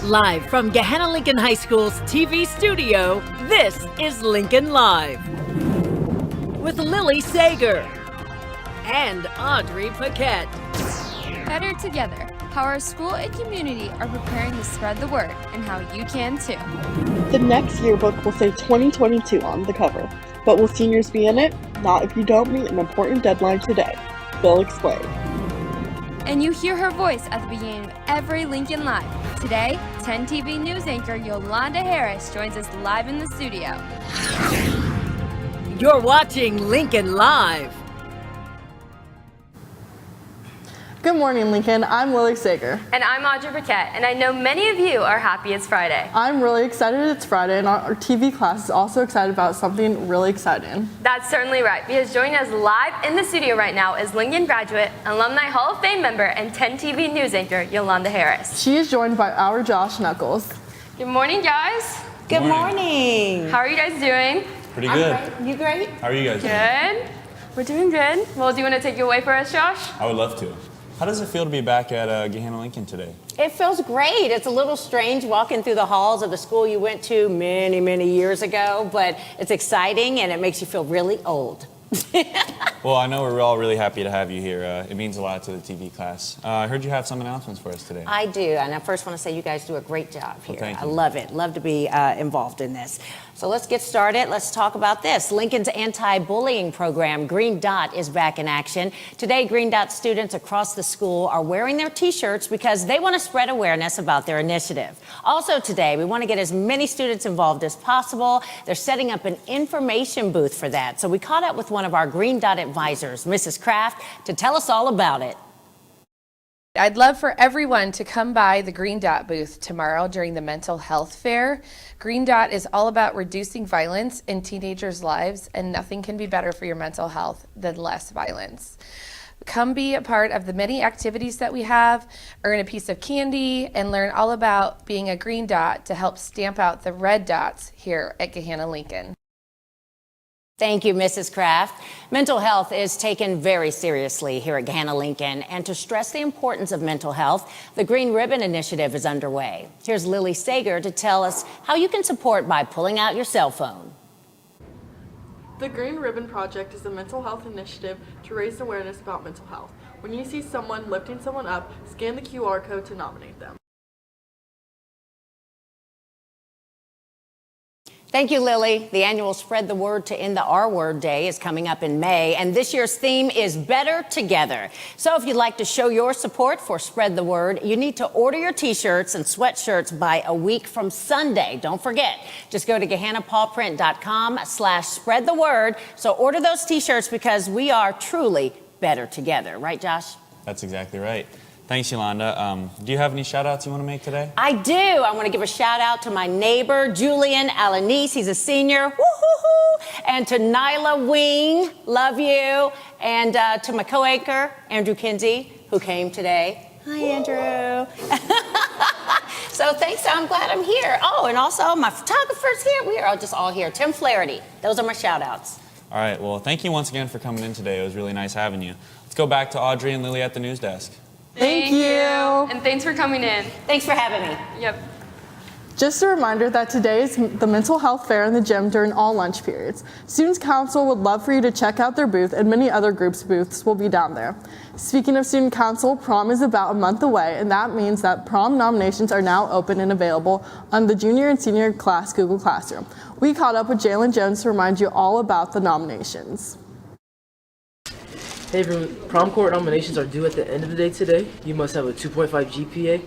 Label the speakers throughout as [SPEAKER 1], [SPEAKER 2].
[SPEAKER 1] Live from Gahanna Lincoln High School's TV studio, this is Lincoln Live. With Lily Sager and Audrey Paquette.
[SPEAKER 2] Better together, how our school and community are preparing to spread the word and how you can too.
[SPEAKER 3] The next yearbook will say 2022 on the cover, but will seniors be in it? Not if you don't meet an important deadline today. They'll explain.
[SPEAKER 2] And you hear her voice at the beginning of every Lincoln Live. Today, 10 TV news anchor Yolanda Harris joins us live in the studio.
[SPEAKER 1] You're watching Lincoln Live.
[SPEAKER 3] Good morning, Lincoln. I'm Lily Sager.
[SPEAKER 4] And I'm Audrey Paquette, and I know many of you are happy it's Friday.
[SPEAKER 3] I'm really excited it's Friday, and our TV class is also excited about something really exciting.
[SPEAKER 4] That's certainly right, because joining us live in the studio right now is Lincoln graduate, Alumni Hall of Fame member, and 10 TV news anchor Yolanda Harris.
[SPEAKER 3] She is joined by our Josh Knuckles.
[SPEAKER 4] Good morning, guys.
[SPEAKER 5] Good morning.
[SPEAKER 4] How are you guys doing?
[SPEAKER 6] Pretty good.
[SPEAKER 5] Great. You great?
[SPEAKER 6] How are you guys doing?
[SPEAKER 4] Good. We're doing good. Well, do you want to take it away for us, Josh?
[SPEAKER 6] I would love to. How does it feel to be back at Gahanna Lincoln today?
[SPEAKER 5] It feels great. It's a little strange walking through the halls of the school you went to many, many years ago, but it's exciting and it makes you feel really old.
[SPEAKER 6] Well, I know we're all really happy to have you here. It means a lot to the TV class. I heard you have some announcements for us today.
[SPEAKER 5] I do, and I first want to say you guys do a great job here.
[SPEAKER 6] Well, thank you.
[SPEAKER 5] I love it. Love to be involved in this. So let's get started. Let's talk about this. Lincoln's anti-bullying program, Green Dot, is back in action. Today, Green Dot students across the school are wearing their T-shirts because they want to spread awareness about their initiative. Also today, we want to get as many students involved as possible. They're setting up an information booth for that. So we caught up with one of our Green Dot advisors, Mrs. Kraft, to tell us all about it.
[SPEAKER 7] I'd love for everyone to come by the Green Dot booth tomorrow during the mental health fair. Green Dot is all about reducing violence in teenagers' lives, and nothing can be better for your mental health than less violence. Come be a part of the many activities that we have, earn a piece of candy, and learn all about being a Green Dot to help stamp out the red dots here at Gahanna Lincoln.
[SPEAKER 5] Thank you, Mrs. Kraft. Mental health is taken very seriously here at Gahanna Lincoln, and to stress the importance of mental health, the Green Ribbon Initiative is underway. Here's Lily Sager to tell us how you can support by pulling out your cell phone.
[SPEAKER 3] The Green Ribbon Project is a mental health initiative to raise awareness about mental health. When you see someone lifting someone up, scan the QR code to nominate them.
[SPEAKER 5] Thank you, Lily. The annual Spread the Word to End the R Word Day is coming up in May, and this year's theme is Better Together. So if you'd like to show your support for Spread the Word, you need to order your T-shirts and sweatshirts by a week from Sunday. Don't forget, just go to GahannaPawPrint.com/spread the word. So order those T-shirts because we are truly better together. Right, Josh?
[SPEAKER 6] That's exactly right. Thanks, Yolanda. Do you have any shout-outs you want to make today?
[SPEAKER 5] I do. I want to give a shout out to my neighbor, Julian Alanis. He's a senior. Woo-hoo-hoo. And to Nyla Wing, love you. And to my co-anchor, Andrew Kinsey, who came today. Hi, Andrew. So thanks. I'm glad I'm here. Oh, and also my photographer's here. We are just all here. Tim Flaherty. Those are my shout-outs.
[SPEAKER 6] All right. Well, thank you once again for coming in today. It was really nice having you. Let's go back to Audrey and Lily at the news desk.
[SPEAKER 3] Thank you.
[SPEAKER 4] And thanks for coming in.
[SPEAKER 5] Thanks for having me.
[SPEAKER 4] Yep.
[SPEAKER 3] Just a reminder that today is the mental health fair in the gym during all lunch periods. Students Council would love for you to check out their booth, and many other groups' booths will be down there. Speaking of Student Council, prom is about a month away, and that means that prom nominations are now open and available on the junior and senior class Google Classroom. We caught up with Jalen Jones to remind you all about the nominations.
[SPEAKER 8] Hey everyone, prom court nominations are due at the end of the day today. You must have a 2.5 GPA,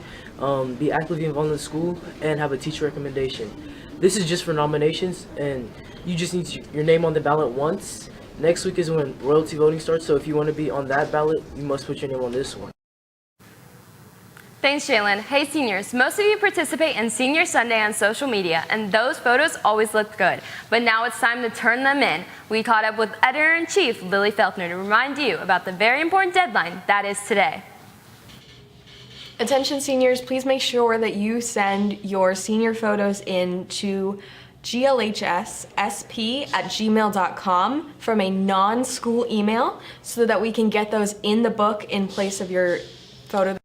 [SPEAKER 8] be actively involved in the school, and have a teacher recommendation. This is just for nominations, and you just need your name on the ballot once. Next week is when royalty voting starts, so if you want to be on that ballot, you must put your name on this one.
[SPEAKER 4] Thanks, Jalen. Hey, seniors, most of you participate in Senior Sunday on social media, and those photos always look good. But now it's time to turn them in. We caught up with Editor-in-Chief Lily Felkner to remind you about the very important deadline that is today.
[SPEAKER 9] Attention seniors, please make sure that you send your senior photos in to glhssp@gmail.com from a non-school email so that we can get those in the book in place of your photo.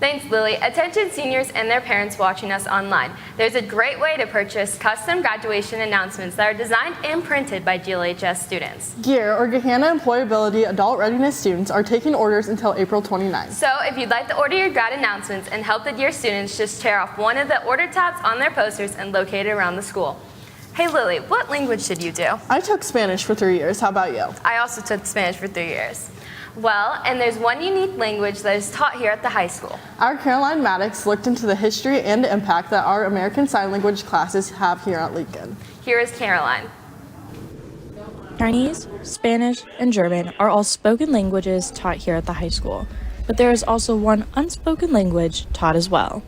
[SPEAKER 4] Thanks, Lily. Attention seniors and their parents watching us online. There's a great way to purchase custom graduation announcements that are designed and printed by GLHS students.
[SPEAKER 3] GEAR, or Gahanna Employability Adult Readiness students, are taking orders until April 29th.
[SPEAKER 4] So if you'd like to order your grad announcements and help the GEAR students, just tear off one of the order tabs on their posters and locate it around the school. Hey Lily, what language did you do?
[SPEAKER 3] I took Spanish for 3 years. How about you?
[SPEAKER 4] I also took Spanish for 3 years. Well, and there's one unique language that is taught here at the high school.
[SPEAKER 3] Our Caroline Maddox looked into the history and impact that our American Sign Language classes have here at Lincoln.
[SPEAKER 4] Here is Caroline.
[SPEAKER 10] Chinese, Spanish, and German are all spoken languages taught here at the high school, but there is also one unspoken language taught as well.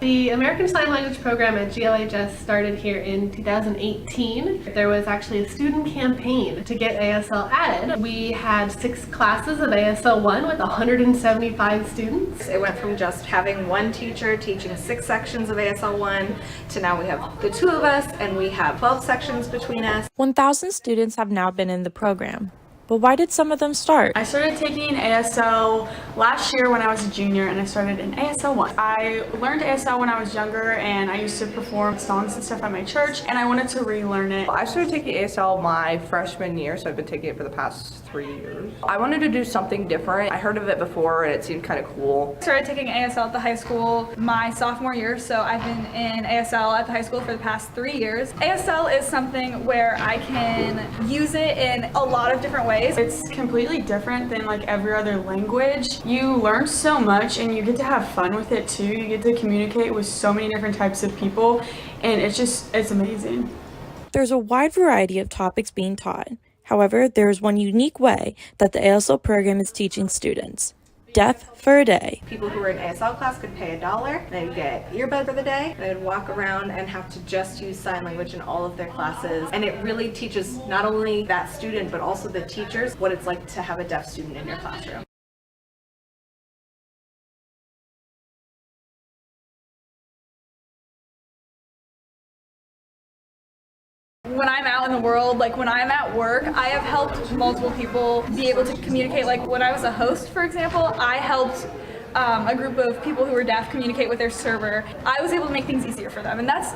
[SPEAKER 11] The American Sign Language program at GLHS started here in 2018. There was actually a student campaign to get ASL added. We had 6 classes of ASL 1 with 175 students.
[SPEAKER 12] It went from just having one teacher teaching 6 sections of ASL 1 to now we have the 2 of us and we have 12 sections between us.
[SPEAKER 10] 1,000 students have now been in the program. But why did some of them start?
[SPEAKER 13] I started taking ASL last year when I was a junior, and I started in ASL 1. I learned ASL when I was younger, and I used to perform songs and stuff at my church, and I wanted to relearn it.
[SPEAKER 14] I started taking ASL my freshman year, so I've been taking it for the past 3 years. I wanted to do something different. I heard of it before, and it seemed kind of cool.
[SPEAKER 15] I started taking ASL at the high school my sophomore year, so I've been in ASL at the high school for the past 3 years. ASL is something where I can use it in a lot of different ways.
[SPEAKER 13] It's completely different than like every other language. You learn so much and you get to have fun with it too. You get to communicate with so many different types of people, and it's amazing.
[SPEAKER 10] There's a wide variety of topics being taught. However, there is one unique way that the ASL program is teaching students. Deaf for a day.
[SPEAKER 12] People who were in ASL class could pay $1. They would get earbud for the day. They would walk around and have to just use sign language in all of their classes. And it really teaches not only that student, but also the teachers what it's like to have a deaf student in your classroom.
[SPEAKER 15] When I'm out in the world, like when I'm at work, I have helped multiple people be able to communicate. Like when I was a host, for example, I helped a group of people who were deaf communicate with their server. I was able to make things easier for them, and that's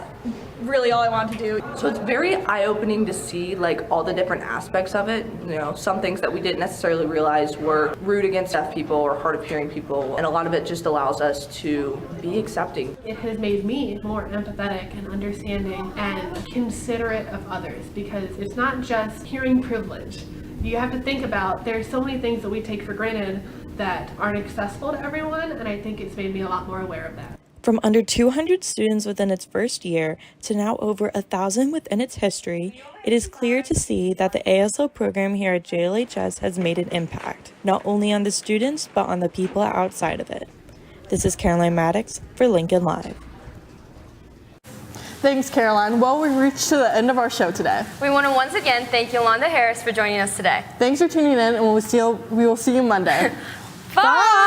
[SPEAKER 15] really all I wanted to do.
[SPEAKER 14] So it's very eye-opening to see like all the different aspects of it. You know, some things that we didn't necessarily realize were rude against deaf people or hard of hearing people, and a lot of it just allows us to be accepting.
[SPEAKER 11] It has made me more empathetic and understanding and considerate of others, because it's not just hearing privilege. You have to think about there's so many things that we take for granted that aren't accessible to everyone, and I think it's made me a lot more aware of that.
[SPEAKER 10] From under 200 students within its first year to now over 1,000 within its history, it is clear to see that the ASL program here at JLHS has made an impact, not only on the students, but on the people outside of it. This is Caroline Maddox for Lincoln Live.
[SPEAKER 3] Thanks, Caroline. Well, we've reached to the end of our show today.
[SPEAKER 4] We want to once again thank Yolanda Harris for joining us today.
[SPEAKER 3] Thanks for tuning in, and we will see you Monday.
[SPEAKER 4] Bye!